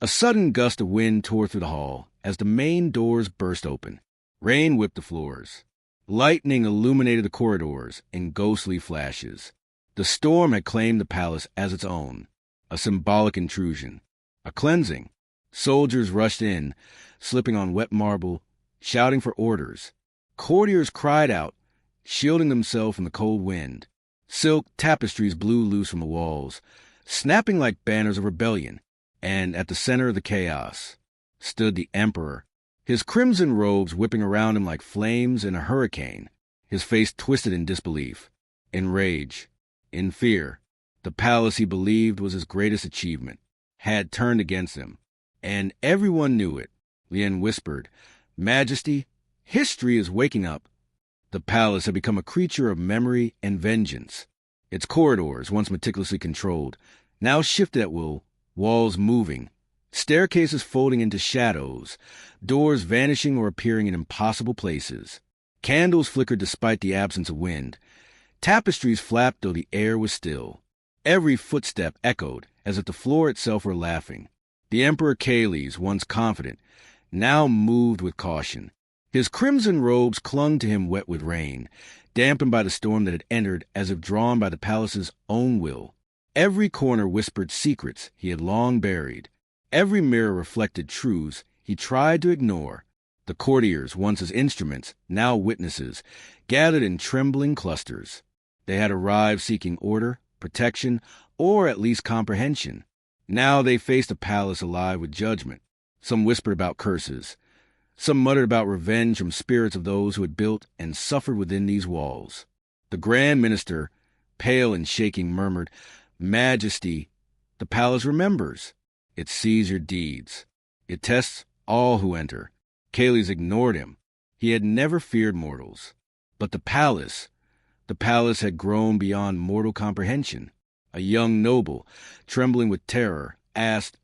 A sudden gust of wind tore through the hall as the main doors burst open. Rain whipped the floors. Lightning illuminated the corridors in ghostly flashes. The storm had claimed the palace as its own, a symbolic intrusion, a cleansing. Soldiers rushed in, slipping on wet marble, shouting for orders. Courtiers cried out, shielding themselves from the cold wind. Silk tapestries blew loose from the walls, snapping like banners of rebellion, and at the center of the chaos stood the emperor, his crimson robes whipping around him like flames in a hurricane, his face twisted in disbelief, in rage, in fear. The palace he believed was his greatest achievement had turned against him, and everyone knew it. Lien whispered, "Majesty, history is waking up." The palace had become a creature of memory and vengeance. Its corridors, once meticulously controlled, now shifted at will, walls moving, staircases folding into shadows, doors vanishing or appearing in impossible places. Candles flickered despite the absence of wind. Tapestries flapped though the air was still. Every footstep echoed as if the floor itself were laughing. The Emperor Kales, once confident, now moved with caution. His crimson robes clung to him wet with rain, dampened by the storm that had entered as if drawn by the palace's own will. Every corner whispered secrets he had long buried. Every mirror reflected truths he tried to ignore. The courtiers, once his instruments, now witnesses, gathered in trembling clusters. They had arrived seeking order, protection, or at least comprehension. Now they faced a palace alive with judgment. Some whispered about curses. Some muttered about revenge from spirits of those who had built and suffered within these walls. The Grand Minister, pale and shaking, murmured, "Majesty, the palace remembers. It sees your deeds. It tests all who enter." Kales ignored him. He had never feared mortals. But the palace had grown beyond mortal comprehension. A young noble, trembling with terror, asked,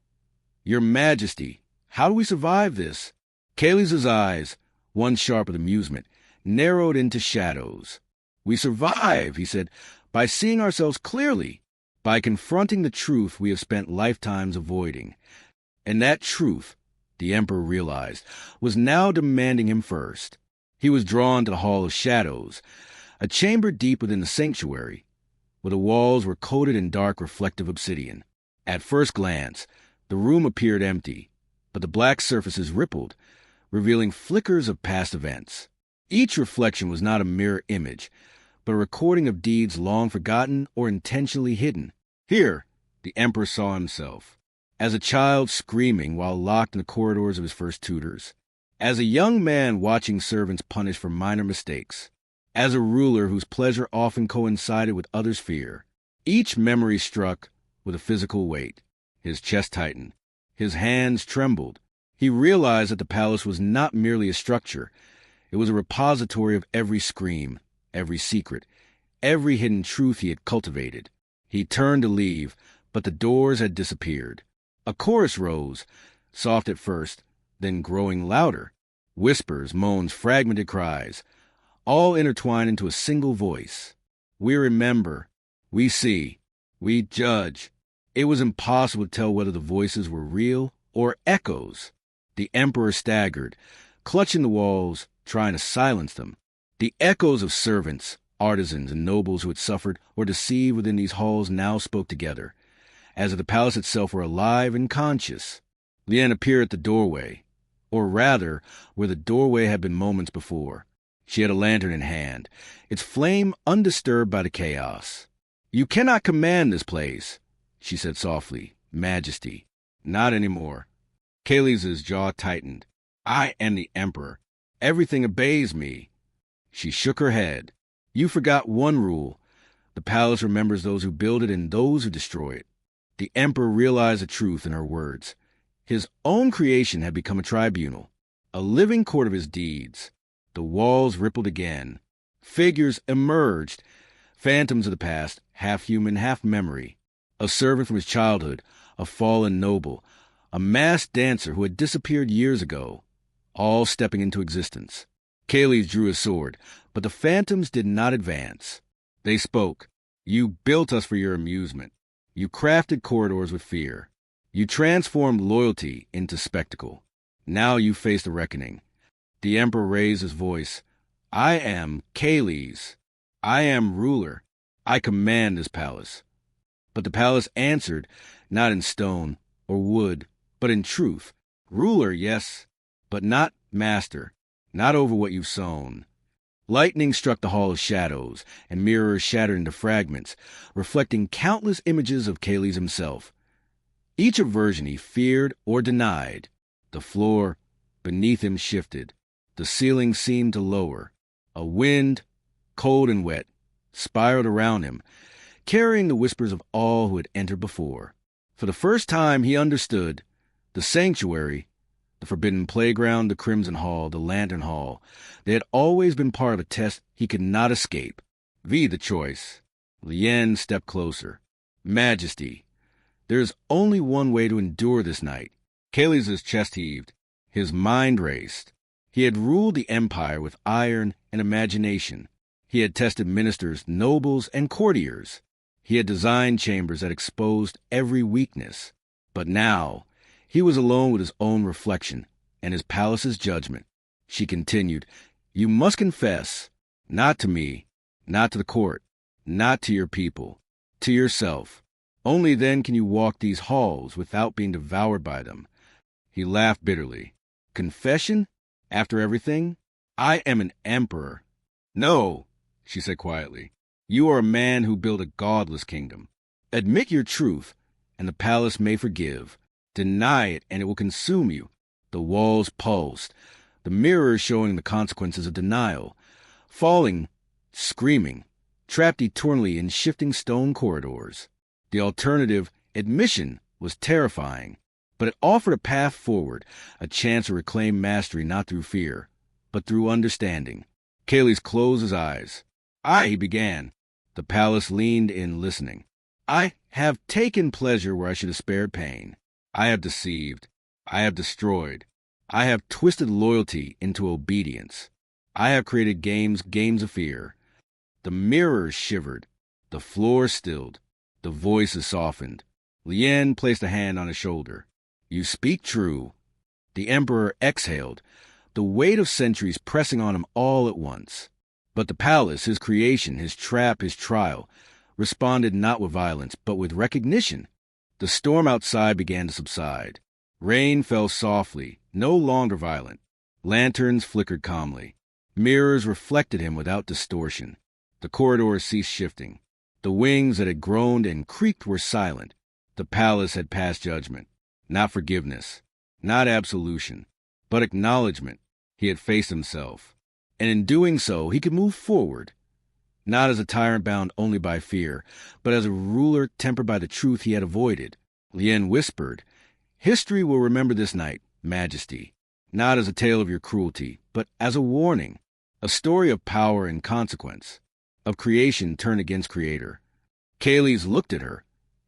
"Your Majesty, how do we survive this?" Kales's eyes, once sharp with amusement, narrowed into shadows. "We survive," he said, "by seeing ourselves clearly, by confronting the truth we have spent lifetimes avoiding." And that truth, the Emperor realized, was now demanding him first. He was drawn to the Hall of Shadows, A chamber deep within the sanctuary, where the walls were coated in dark reflective obsidian. At first glance, the room appeared empty, but the black surfaces rippled, revealing flickers of past events. Each reflection was not a mirror image, but a recording of deeds long forgotten or intentionally hidden. Here, the Emperor saw himself, as a child screaming while locked in the corridors of his first tutors, as a young man watching servants punished for minor mistakes, as a ruler whose pleasure often coincided with others' fear. Each memory struck with a physical weight. His chest tightened. His hands trembled. He realized that the palace was not merely a structure. It was a repository of every scream, every secret, every hidden truth he had cultivated. He turned to leave, but the doors had disappeared. A chorus rose, soft at first, then growing louder. Whispers, moans, fragmented cries, all intertwined into a single voice. We remember, we see, we judge. It was impossible to tell whether the voices were real or echoes. The Emperor staggered, clutching the walls, trying to silence them. The echoes of servants, artisans, and nobles who had suffered or deceived within these halls now spoke together, as if the palace itself were alive and conscious. Lien appeared at the doorway, or rather, where the doorway had been moments before. She had a lantern in hand, its flame undisturbed by the chaos. "You cannot command this place," she said softly. "Majesty." "Not anymore." Kaylee's jaw tightened. "I am the Emperor. Everything obeys me." She shook her head. "You forgot one rule. The palace remembers those who build it and those who destroy it." The Emperor realized the truth in her words. His own creation had become a tribunal, a living court of his deeds. The walls rippled again. Figures emerged, phantoms of the past, half human, half memory. A servant from his childhood, a fallen noble, a masked dancer who had disappeared years ago, all stepping into existence. Kaylee drew his sword, but the phantoms did not advance. They spoke. "You built us for your amusement. You crafted corridors with fear. You transformed loyalty into spectacle. Now you face the reckoning." The Emperor raised his voice. "I am Kaylee's. I am ruler. I command this palace." But the palace answered, not in stone or wood, but in truth. "Ruler, yes, but not master, not over what you've sown." Lightning struck the hall of shadows, and mirrors shattered into fragments, reflecting countless images of Kaylee's himself. Each aversion he feared or denied. The floor beneath him shifted. The ceiling seemed to lower. A wind, cold and wet, spiraled around him, carrying the whispers of all who had entered before. For the first time he understood. The sanctuary, the forbidden playground, the crimson hall, the lantern hall, they had always been part of a test he could not escape. The choice. Lien stepped closer. "Majesty, there is only one way to endure this night." Kaylee's chest heaved. His mind raced. He had ruled the empire with iron and imagination. He had tested ministers, nobles, and courtiers. He had designed chambers that exposed every weakness. But now, he was alone with his own reflection and his palace's judgment. She continued, "You must confess, not to me, not to the court, not to your people, to yourself. Only then can you walk these halls without being devoured by them." He laughed bitterly. "Confession? After everything? I am an emperor." "No," she said quietly. "You are a man who built a godless kingdom. Admit your truth, and the palace may forgive. Deny it, and it will consume you." The walls pulsed, the mirrors showing the consequences of denial. Falling, screaming, trapped eternally in shifting stone corridors. The alternative, admission, was terrifying, but it offered a path forward, a chance to reclaim mastery not through fear, but through understanding. Kaylee's closed his eyes. He began. The palace leaned in, listening. "I have taken pleasure where I should have spared pain. I have deceived. I have destroyed. I have twisted loyalty into obedience. I have created games of fear." The mirrors shivered. The floor stilled. The voices softened. Lien placed a hand on his shoulder. "You speak true." The Emperor exhaled, the weight of centuries pressing on him all at once. But the palace, his creation, his trap, his trial, responded not with violence, but with recognition. The storm outside began to subside. Rain fell softly, no longer violent. Lanterns flickered calmly. Mirrors reflected him without distortion. The corridors ceased shifting. The wings that had groaned and creaked were silent. The palace had passed judgment. Not forgiveness, not absolution, but acknowledgement. He had faced himself. And in doing so, he could move forward. Not as a tyrant bound only by fear, but as a ruler tempered by the truth he had avoided. Lien whispered, "History will remember this night, Majesty, not as a tale of your cruelty, but as a warning, a story of power and consequence, of creation turned against creator." Kayles looked at her,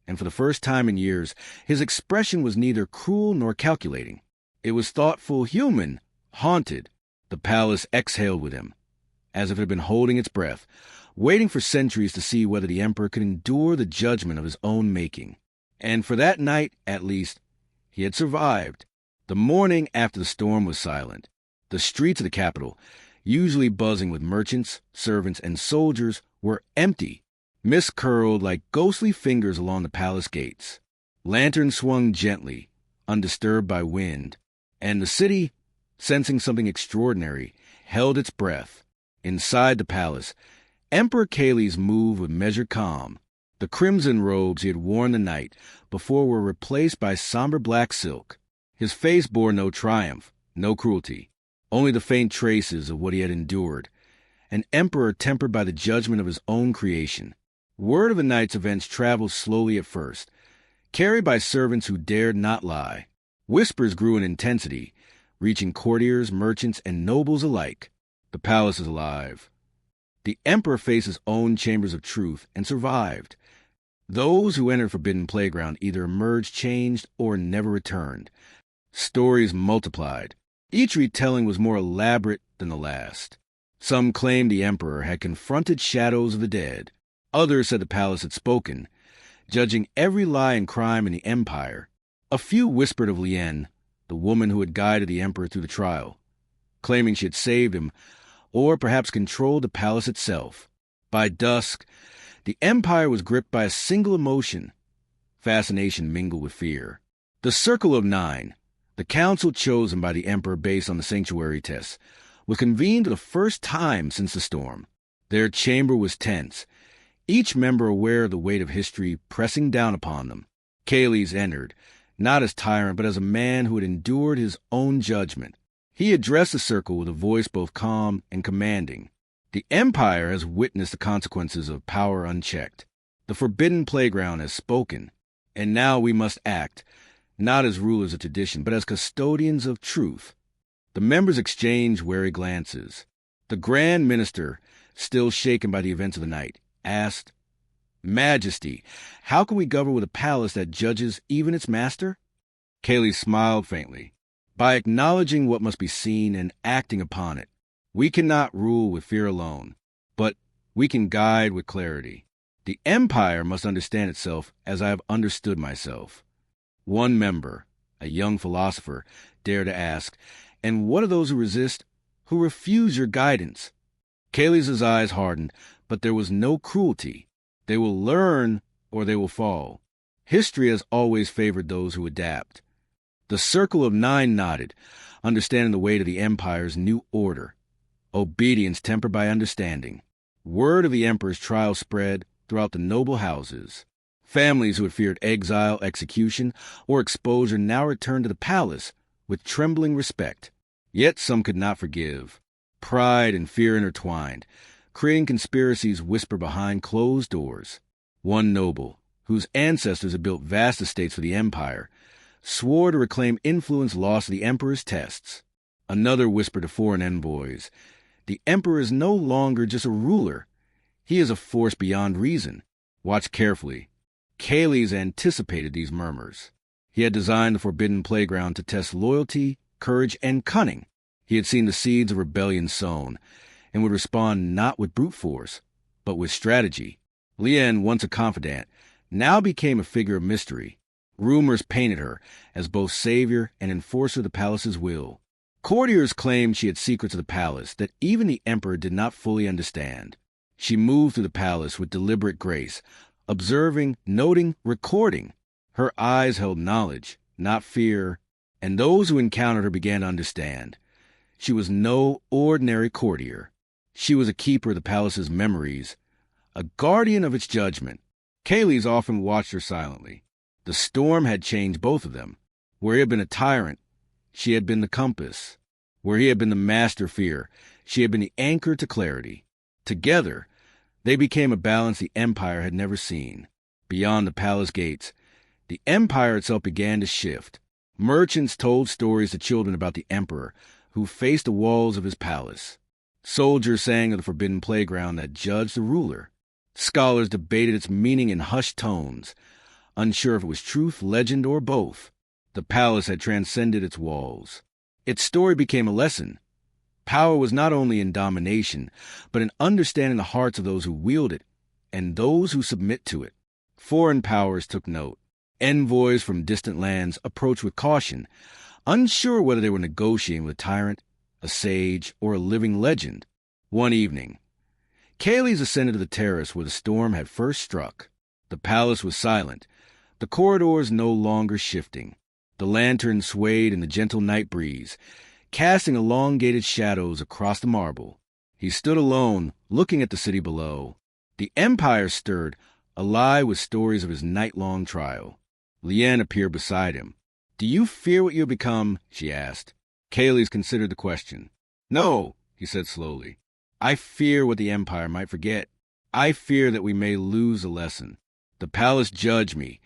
and for the first time in years, his expression was neither cruel nor calculating. It was thoughtful, human, haunted. The palace exhaled with him, as if it had been holding its breath, waiting for centuries to see whether the emperor could endure the judgment of his own making. And for that night, at least, he had survived. The morning after the storm was silent. The streets of the capital, usually buzzing with merchants, servants, and soldiers, were empty. Mist curled like ghostly fingers along the palace gates. Lanterns swung gently, undisturbed by wind. And the city, sensing something extraordinary, held its breath. Inside the palace, Emperor Kayles moved with measured calm. The crimson robes he had worn the night before were replaced by somber black silk. His face bore no triumph, no cruelty, only the faint traces of what he had endured. An emperor tempered by the judgment of his own creation. Word of the night's events traveled slowly at first, carried by servants who dared not lie. Whispers grew in intensity, reaching courtiers, merchants, and nobles alike. The palace is alive. The emperor faced his own chambers of truth and survived. Those who entered Forbidden Playground either emerged changed or never returned. Stories multiplied. Each retelling was more elaborate than the last. Some claimed the emperor had confronted shadows of the dead. Others said the palace had spoken, judging every lie and crime in the empire. A few whispered of Lien, the woman who had guided the emperor through the trial, claiming she had saved him, or perhaps controlled the palace itself. By dusk, the empire was gripped by a single emotion, fascination mingled with fear. The Circle of Nine, the council chosen by the emperor based on the sanctuary tests, was convened for the first time since the storm. Their chamber was tense, each member aware of the weight of history pressing down upon them. Kayles entered, not as tyrant, but as a man who had endured his own judgment. He addressed the circle with a voice both calm and commanding. The empire has witnessed the consequences of power unchecked. The Forbidden Playground has spoken, and now we must act, not as rulers of tradition, but as custodians of truth. The members exchanged wary glances. The Grand Minister, still shaken by the events of the night, asked, "Majesty, how can we govern with a palace that judges even its master?" Kayles smiled faintly. "By acknowledging what must be seen and acting upon it. We cannot rule with fear alone, but we can guide with clarity. The empire must understand itself as I have understood myself." One member, a young philosopher, dared to ask, "And what are those who resist, who refuse your guidance?" Kayles' eyes hardened, but there was no cruelty. They will learn or they will fall. History has always favored those who adapt. The Circle of Nine nodded, understanding the weight of the empire's new order. Obedience tempered by understanding. Word of the emperor's trial spread throughout the noble houses. Families who had feared exile, execution, or exposure now returned to the palace with trembling respect. Yet some could not forgive. Pride and fear intertwined, creating conspiracies whispered behind closed doors. One noble, whose ancestors had built vast estates for the empire, swore to reclaim influence lost to the emperor's tests. Another whispered to foreign envoys, "The emperor is no longer just a ruler. He is a force beyond reason. Watch carefully." Kayles anticipated these murmurs. He had designed the Forbidden Playground to test loyalty, courage, and cunning. He had seen the seeds of rebellion sown, and would respond not with brute force, but with strategy. Lien, once a confidant, now became a figure of mystery. Rumors painted her as both savior and enforcer of the palace's will. Courtiers claimed she had secrets of the palace that even the emperor did not fully understand. She moved through the palace with deliberate grace, observing, noting, recording. Her eyes held knowledge, not fear, and those who encountered her began to understand. She was no ordinary courtier. She was a keeper of the palace's memories, a guardian of its judgment. Kayleigh often watched her silently. The storm had changed both of them. Where he had been a tyrant, she had been the compass. Where he had been the master fear, she had been the anchor to clarity. Together, they became a balance the Empire had never seen. Beyond the palace gates, the Empire itself began to shift. Merchants told stories to children about the Emperor, who faced the walls of his palace. Soldiers sang of the forbidden playground that judged the ruler. Scholars debated its meaning in hushed tones, unsure if it was truth, legend, or both. The palace had transcended its walls. Its story became a lesson. Power was not only in domination, but in understanding the hearts of those who wield it and those who submit to it. Foreign powers took note. Envoys from distant lands approached with caution, unsure whether they were negotiating with a tyrant, a sage, or a living legend. One evening, Kayleigh ascended to the terrace where the storm had first struck. The palace was silent, the corridors no longer shifting. The lanterns swayed in the gentle night breeze, casting elongated shadows across the marble. He stood alone, looking at the city below. The Empire stirred, alive with stories of his night-long trial. Liane appeared beside him. "Do you fear what you have become?" she asked. Kayleigh considered the question. "No," he said slowly. "I fear what the Empire might forget. I fear that we may lose a lesson. The palace judged me,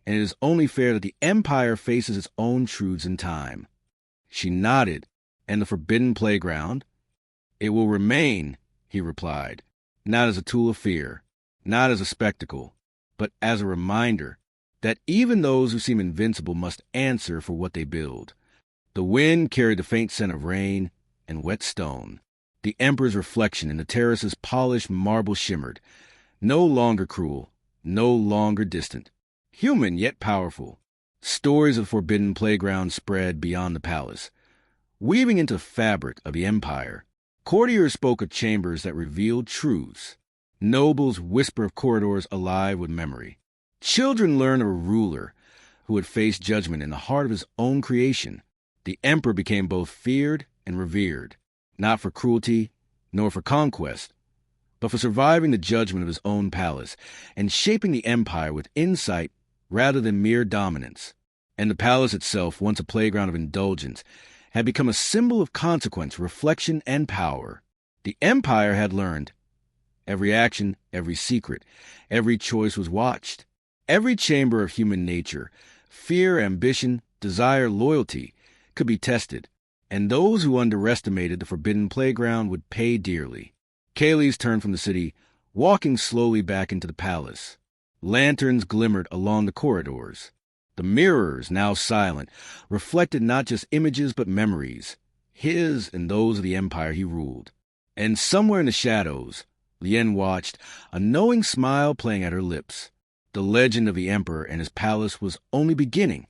and it is only fair that the Empire faces its own truths in time." She nodded. "And the forbidden playground?" "It will remain," he replied, "not as a tool of fear, not as a spectacle, but as a reminder that even those who seem invincible must answer for what they build." The wind carried the faint scent of rain and wet stone. The Emperor's reflection in the terrace's polished marble shimmered, no longer cruel, no longer distant. Human yet powerful. Stories of the forbidden playground spread beyond the palace, weaving into the fabric of the Empire. Courtiers spoke of chambers that revealed truths. Nobles whispered of corridors alive with memory. Children learned of a ruler who had faced judgment in the heart of his own creation. The Emperor became both feared and revered, not for cruelty nor for conquest, but for surviving the judgment of his own palace and shaping the Empire with insight rather than mere dominance. And the palace itself, once a playground of indulgence, had become a symbol of consequence, reflection, and power. The Empire had learned. Every action, every secret, every choice was watched. Every chamber of human nature, fear, ambition, desire, loyalty, could be tested, and those who underestimated the forbidden playground would pay dearly. Kayleigh turned from the city, walking slowly back into the palace. Lanterns glimmered along the corridors. The mirrors, now silent, reflected not just images but memories, his and those of the empire he ruled. And somewhere in the shadows, Liane watched, a knowing smile playing at her lips. The legend of the emperor and his palace was only beginning.